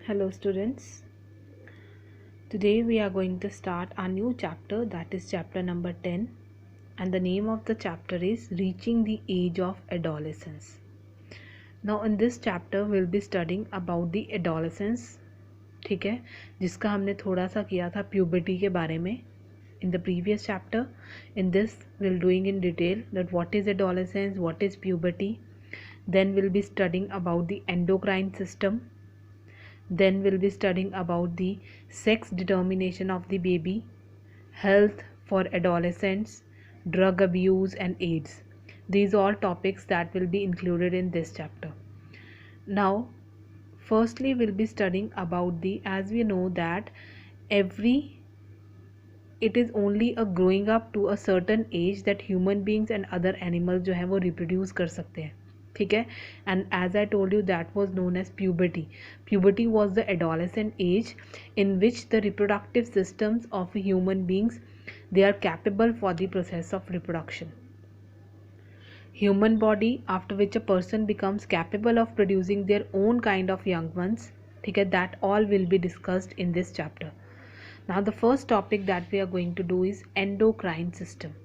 Hello students. Today we are going to start a new chapter, that is chapter number 10, and the name of the chapter is Reaching the Age of Adolescence. Now in this chapter we'll be studying about the adolescence, ठीक है, जिसका हमने थोड़ा सा किया था puberty के बारे में in the previous chapter. In this we'll doing in detail that what is adolescence, what is puberty. Then we'll be studying about the endocrine system. Then we'll be studying about the sex determination of the baby, health for adolescents, drug abuse and AIDS. These are all topics that will be included in this chapter. Now, firstly we'll be studying about the, as we know that it is only a growing up to a certain age that human beings and other animals जो है वो reproduce कर सकते हैं, ठीक है. And as I told you, that was known as puberty. Puberty was the adolescent age in which the reproductive systems of human beings, they are capable for the process of reproduction. Human body, after which a person becomes capable of producing their own kind of young ones, ठीक है, that all will be discussed in this chapter. Now the first topic that we are going to do is endocrine system.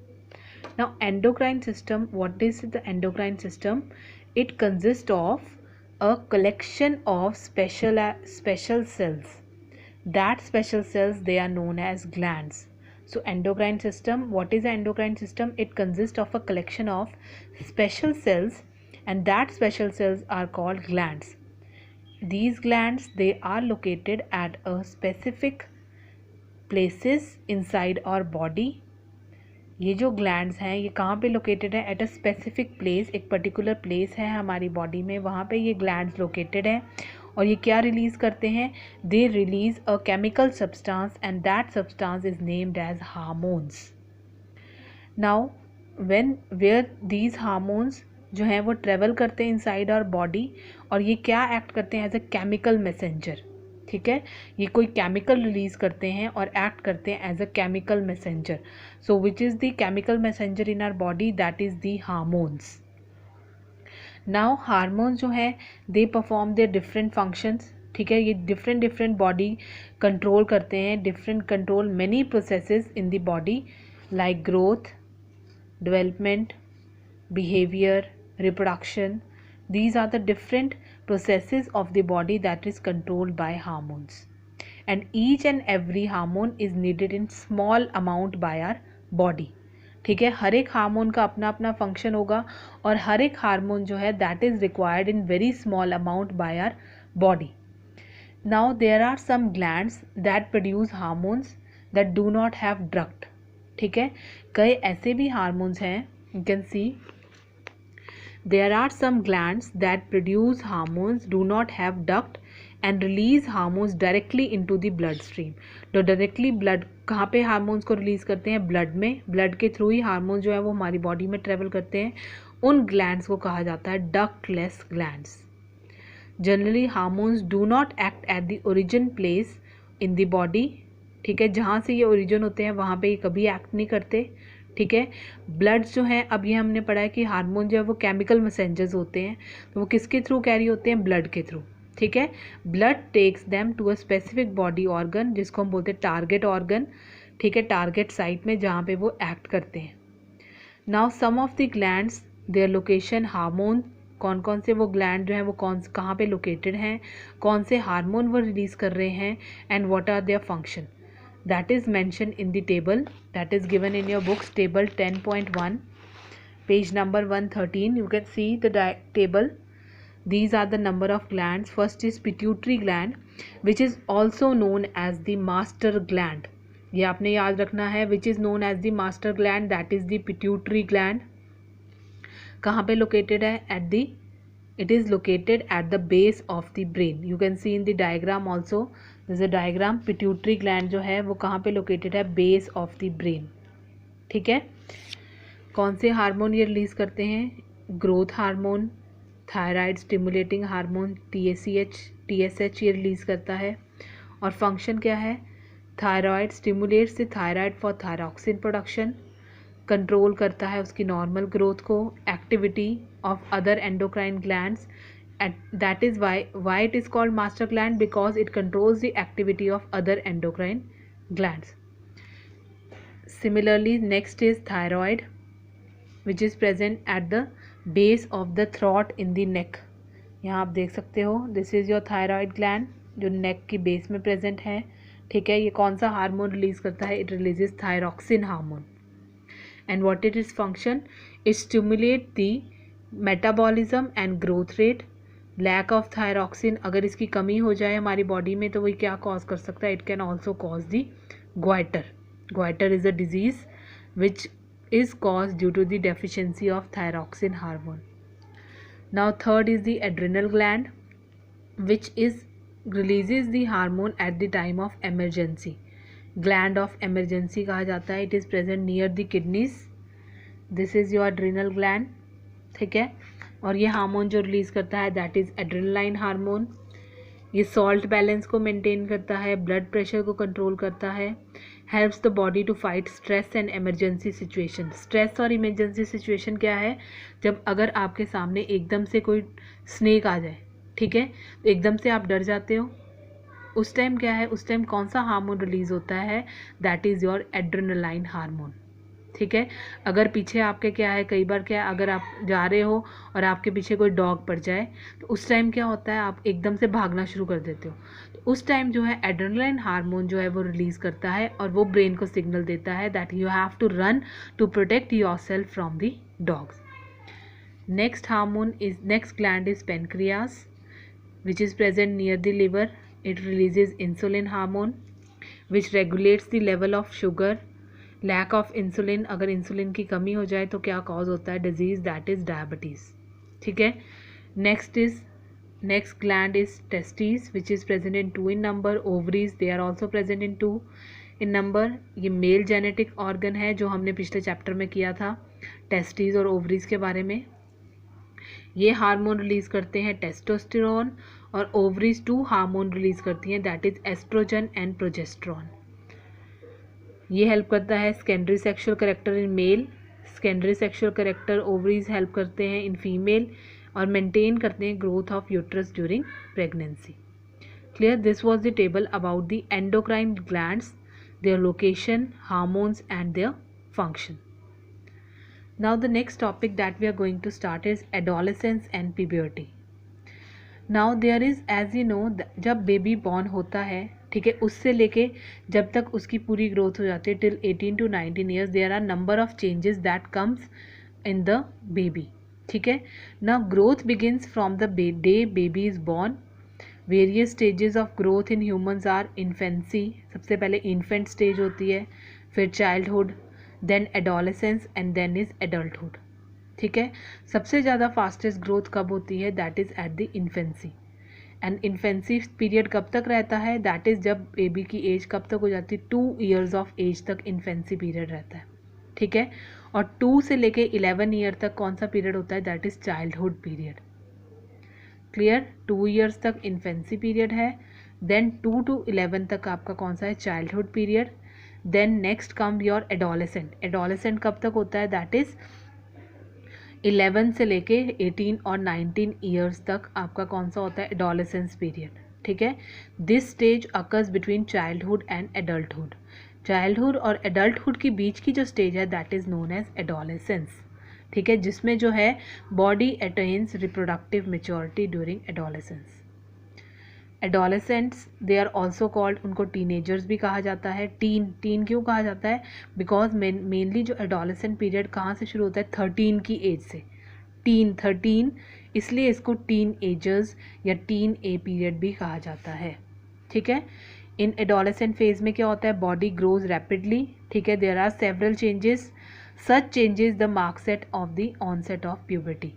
Now endocrine system, what is the endocrine system? It consists of a collection of special cells. That special cells, they are known as glands. So endocrine system, what is the endocrine system? It consists of a collection of special cells, and that special cells are called glands. These glands, they are located at a specific places inside our body. ये जो glands हैं ये कहाँ पे located है? At a specific place, एक particular place है हमारी बॉडी में, वहाँ पे ये ग्लैंड्स लोकेटेड हैं. और ये क्या रिलीज़ करते हैं? They release a chemical substance and that substance is named as hormones. Now when where these hormones जो हैं वो ट्रेवल करते हैं इनसाइड आवर बॉडी, और ये क्या एक्ट करते हैं? एज अ केमिकल मैसेंजर, ठीक है. ये कोई केमिकल रिलीज करते हैं और एक्ट करते हैं as a chemical messenger. So which is the chemical messenger in our body? That is the hormones. Now hormones जो है they perform their different functions, ठीक है. ये डिफरेंट बॉडी कंट्रोल करते हैं, different control many processes in the body like growth, development, behavior, reproduction. These are the different processes of the body that is controlled by hormones, and each and every hormone is needed in small amount by our body, ठीक है. हर एक hormone का अपना अपना function होगा, और हर एक hormone जो है that is required in very small amount by our body. Now there are some glands that produce hormones that do not have duct, ठीक है. कई ऐसे भी हार्मोन्स हैं, you can see there are some glands that produce hormones, do not have duct and release hormones directly into the bloodstream. तो directly blood कहाँ पे hormones को रिलीज़ करते हैं? ब्लड में. ब्लड के थ्रू ही हार्मोन जो है वो हमारी बॉडी में ट्रेवल करते हैं. उन ग्लैंड्स को कहा जाता है ductless glands. Generally hormones do not act at the origin place in the body, ठीक है. जहाँ से ये ओरिजिन होते हैं वहाँ पे ये कभी एक्ट नहीं करते, ठीक है. ब्लड्स जो हैं, अब ये हमने पढ़ा है कि हार्मोन जो है वो केमिकल मैसेंजर्स होते हैं, तो वो किसके थ्रू कैरी होते हैं? ब्लड के थ्रू, ठीक है. Blood takes them to a specific body organ, जिसको हम बोलते हैं टारगेट ऑर्गन, ठीक है, टारगेट साइट में जहाँ पे वो एक्ट करते हैं. Now some of the glands, their location, hormone, कौन कौन से वो ग्लैंड जो हैं वो कहाँ पे लोकेटेड हैं, कौन से हार्मोन वो रिलीज़ कर रहे हैं, and what are their function. That is mentioned in the table that is given in your books, table 10.1, page number 113. You can see the table. These are the number of glands. First is pituitary gland, which is also known as the master gland. ये आपने याद रखना है, which is known as the master gland, that is the pituitary gland. कहाँ पे located है? It is located at the base of the brain. You can see in the diagram also. There's a diagram. Pituitary gland जो है वो कहाँ पे located है? Base of the brain, ठीक है. कौन से हार्मोन ये रिलीज़ करते हैं? Growth hormone, thyroid stimulating hormone TSH ये रिलीज़ करता है. और फंक्शन क्या है? Thyroid stimulates the thyroid for thyroxine production, control करता है उसकी नॉर्मल ग्रोथ को. Activity of other endocrine glands, that is why it is called master gland, because it controls the activity of other endocrine glands. Similarly, next is thyroid, which is present at the base of the throat in the neck. यहाँ आप देख सकते हो, this is your thyroid gland जो नेक की base में present है. ठीक है, ये कौन सा हार्मोन रिलीज करता है? It releases thyroxine hormone. And what it is function? It stimulate the metabolism and growth rate. Lack of thyroxine, अगर इसकी कमी हो जाए हमारी बॉडी में तो वही क्या कॉज कर सकता है? It can also cause the goitre. Goitre is a disease which is caused due to the deficiency of thyroxine hormone. Now third is the adrenal gland, which releases the hormone at the time of emergency. Gland of emergency कहा जाता है. It is present near the kidneys. This is your adrenal gland. ठीक है, और ये hormone जो release करता है दैट इज एड्रेनलाइन हार्मोन. ये सॉल्ट बैलेंस को मेंटेन करता है, ब्लड प्रेशर को कंट्रोल करता है, helps the body to fight stress and emergency situation. Stress और इमरजेंसी सिचुएशन क्या है? जब अगर आपके सामने एकदम से कोई स्नेक आ जाए, ठीक है, तो एकदम से आप डर जाते हो. उस टाइम क्या है? उस टाइम कौन सा हार्मोन रिलीज होता है? That is your adrenaline hormone. ठीक है, अगर पीछे आपके क्या है, कई बार क्या है, अगर आप जा रहे हो और आपके पीछे कोई डॉग पड़ जाए तो उस टाइम क्या होता है? आप एकदम से भागना शुरू कर देते हो. तो उस टाइम जो है एड्रेनलाइन हार्मोन जो है वो रिलीज़ करता है और वो ब्रेन को सिग्नल देता है that you have to run to protect yourself from the dogs. Next gland is pancreas, which is present near the liver. It releases insulin hormone which regulates the level of sugar. Lack of insulin, अगर insulin की कमी हो जाए तो क्या cause होता है? Disease, that is diabetes. ठीक है, next gland is testis, which is present in 2 in number. Ovaries, they are also present in 2 in number. ये मेल जेनेटिक ऑर्गन है जो हमने पिछले चैप्टर में किया था टेस्टिस और ओवरीज के बारे में. ये हार्मोन रिलीज करते हैं टेस्टोस्टेरोन, और ओवरीज 2 हार्मोन रिलीज करती हैं that is estrogen and progesterone. ये हेल्प करता है secondary sexual character in male. Secondary sexual character ovaries help करते हैं इन फीमेल और मेंटेन करते हैं growth of uterus during pregnancy. Clear? This was the table about the endocrine glands, their location, hormones and their function. Now the next topic that we are going to start is adolescence and puberty. Now there is, as you know, जब baby born होता है, ठीक है, उससे लेके जब तक उसकी पूरी ग्रोथ हो जाती है till 18 to 19 years, there are number of changes that comes in the baby. ठीक है, now growth begins from the day baby is born. Various stages of growth in humans are infancy, सबसे पहले infant stage होती है, फिर childhood, then adolescence and then is adulthood. ठीक है, सबसे ज़्यादा फास्टेस्ट ग्रोथ कब होती है? That is at the infancy. And infancy period कब तक रहता है? दैट इज़ जब बेबी की एज कब तक हो जाती है? 2 ईयर्स ऑफ एज तक इन्फेंसी पीरियड रहता है. ठीक है, और 2 से लेके 11 ईयर तक कौन सा पीरियड होता है? That is childhood period. Clear? 2 years तक इन्फेंसी पीरियड है, देन 2 to 11 तक आपका कौन सा है? Childhood period. Then next come your adolescent. Adolescent कब तक होता है? दैट इज़ 11 से लेके 18 और 19 ईयर्स तक आपका कौन सा होता है? Adolescence period. ठीक है, this stage occurs between childhood and adulthood. Childhood और एडल्टहुड के बीच की जो स्टेज है that is known as adolescence. ठीक है, जिसमें जो है body attains reproductive maturity during adolescence. Adolescents, they are also called, उनको टीनेजर्स भी कहा जाता है. टीन क्यों कहा जाता है? बिकॉज मेनली जो एडोलेसेंट पीरियड कहाँ से शुरू होता है? 13 की एज से. 13, इसलिए इसको टीन एजर्स या टीन ए पीरियड भी कहा जाता है. ठीक है, इन एडोलेसेंट फेज में क्या होता है? Body grows rapidly. ठीक है, there are several changes. Such changes the mark set of the onset of puberty.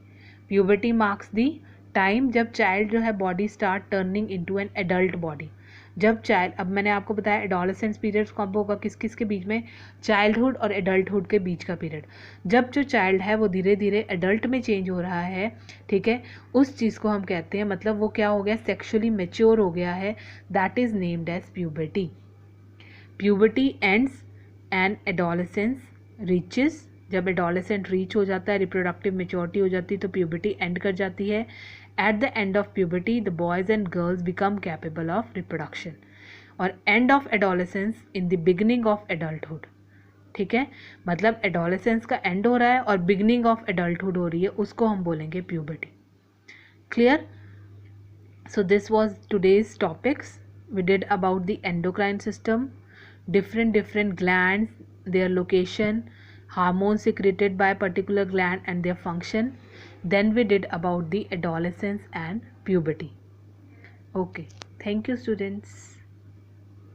Puberty marks the time जब चाइल्ड जो है body start turning into an adult body. जब चाइल्ड, अब मैंने आपको बताया एडोलेसेंस पीरियड कब होगा? किस किस के बीच में? चाइल्डहुड और एडल्टहुड के बीच का पीरियड. जब जो चाइल्ड है वो धीरे धीरे एडल्ट में चेंज हो रहा है, ठीक है, उस चीज़ को हम कहते हैं, मतलब वो क्या हो गया? सेक्सुअली मेच्योर हो गया है. That is named as puberty. Puberty ends and adolescence reaches. जब एडोलेसेंट रीच हो जाता है, रिप्रोडक्टिव मेच्योरिटी हो जाती है, तो प्यूबर्टी एंड कर जाती है. At the end of puberty, the boys and girls become capable of reproduction. और end of adolescence in the beginning of adulthood. ठीक है, मतलब एडोलेसेंस का एंड हो रहा है और बिगनिंग ऑफ एडल्टहुड हो रही है, उसको हम बोलेंगे puberty. Clear? So this was today's topics. We did about the endocrine system, different glands, their location, hormones secreted by particular gland and their function. Then we did about the adolescence and puberty. Okay, thank you students.